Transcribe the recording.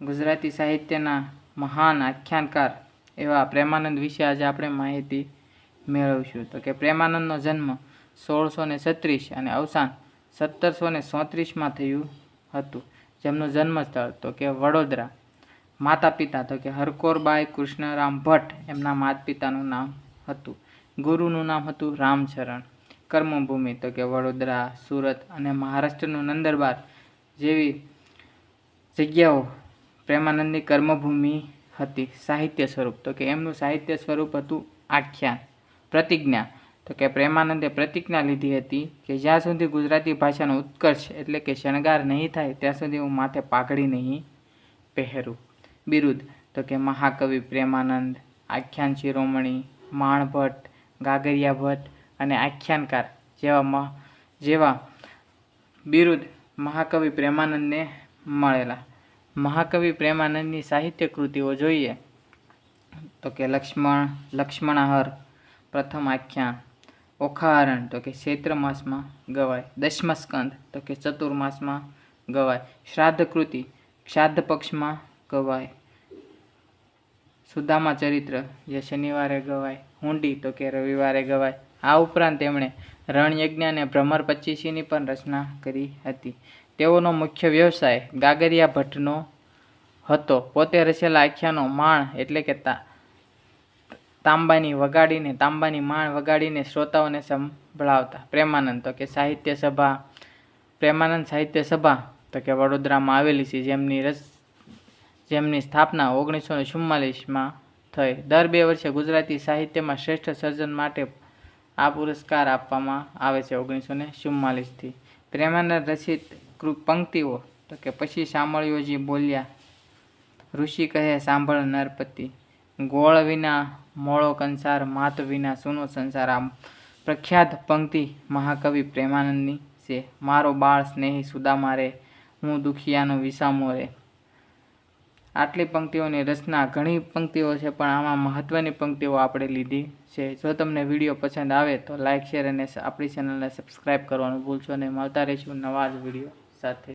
ગુજરાતી સાહિત્યના મહાન આખ્યાનકાર એવા પ્રેમાનંદ વિશે આજે આપણે માહિતી મેળવીશું. તો કે પ્રેમાનંદનો જન્મ 1636 અને અવસાન 1734માં થયું હતું. જેમનું જન્મસ્થળ તો કે વડોદરા. માતા પિતા તો કે હરકોરબાઈ કૃષ્ણરામ ભટ્ટ એમના માતા પિતાનું નામ હતું. ગુરુનું નામ હતું રામચરણ. કર્મભૂમિ તો કે વડોદરા, સુરત અને મહારાષ્ટ્રનું નંદરબાર જેવી જગ્યાઓ પ્રેમાનંદની કર્મભૂમિ હતી. સાહિત્ય સ્વરૂપ તો કે એમનું સાહિત્ય સ્વરૂપ હતું આખ્યાન. પ્રતિજ્ઞા તો કે પ્રેમાનંદે પ્રતિજ્ઞા લીધી હતી કે જ્યાં સુધી ગુજરાતી ભાષાનો ઉત્કર્ષ એટલે કે શણગાર નહીં થાય ત્યાં સુધી હું માથે પાઘડી નહીં પહેરું. બિરુદ તો કે મહાકવિ પ્રેમાનંદ, આખ્યાન શિરોમણી, માણભટ્ટ, ગાગરિયા ભટ્ટ અને આખ્યાનકાર જેવા બિરુદ મહાકવિ પ્રેમાનંદને મળેલા. મહાકવિ પ્રેમાનંદની સાહિત્ય કૃતિઓ જોઈએ તો કે લક્ષ્મણાહર પ્રથમ આખ્યાન, ઓખાહરણ તો કે ચૈત્ર માસમાં ગવાય, દશમસ્કંદ તો કે ચતુર્માસમાં ગવાય, શ્રાદ્ધ કૃતિ શ્રાદ્ધ પક્ષમાં ગવાય, સુદામા ચરિત્ર જે શનિવારે ગવાય, હુંડી તો કે રવિવારે ગવાય. આ ઉપરાંત તેમણે રણયજ્ઞ અને ભ્રમર 25ની પણ રચના કરી હતી. તેઓનો મુખ્ય વ્યવસાય ગાગરિયા ભટ્ટનો હતો. પોતે રચેલા આખ્યાનો માણ એટલે કે તાંબાની માણ વગાડીને શ્રોતાઓને સંભળાવતા. પ્રેમાનંદ તો કે સાહિત્ય સભા. પ્રેમાનંદ સાહિત્ય સભા તો કે વડોદરામાં આવેલી છે, જેમની સ્થાપના 1944માં થઈ. દર 2 વર્ષે ગુજરાતી સાહિત્યમાં શ્રેષ્ઠ સર્જન માટે આ પુરસ્કાર આપવામાં આવે છે 1944થી. પ્રેમાનંદ રચિત પંક્તિઓ તો કે પછી શામળિયોજી બોલ્યા, ઋષિ કહે સાંભળ નરપતિ, ગોળ વિના મોળો કંસાર, માત વિના સૂનો સંસાર. આ પ્રખ્યાત પંક્તિ મહાકવિ પ્રેમાનંદની છે. મારો બાળ સ્નેહી સુદામા રે, હું દુખિયાનો વિસામો રે. આટલી પંક્તિઓની રચના ઘણી પંક્તિઓ છે, પણ આમાં મહત્વની પંક્તિઓ આપણે લીધી છે. જો તમને વિડીયો પસંદ આવે તો લાઇક, શેર અને આપણી ચેનલને સબસ્ક્રાઈબ કરવાનું ભૂલશો નહીં. મળતા રહીશું નવા જ વિડીયો સાથે.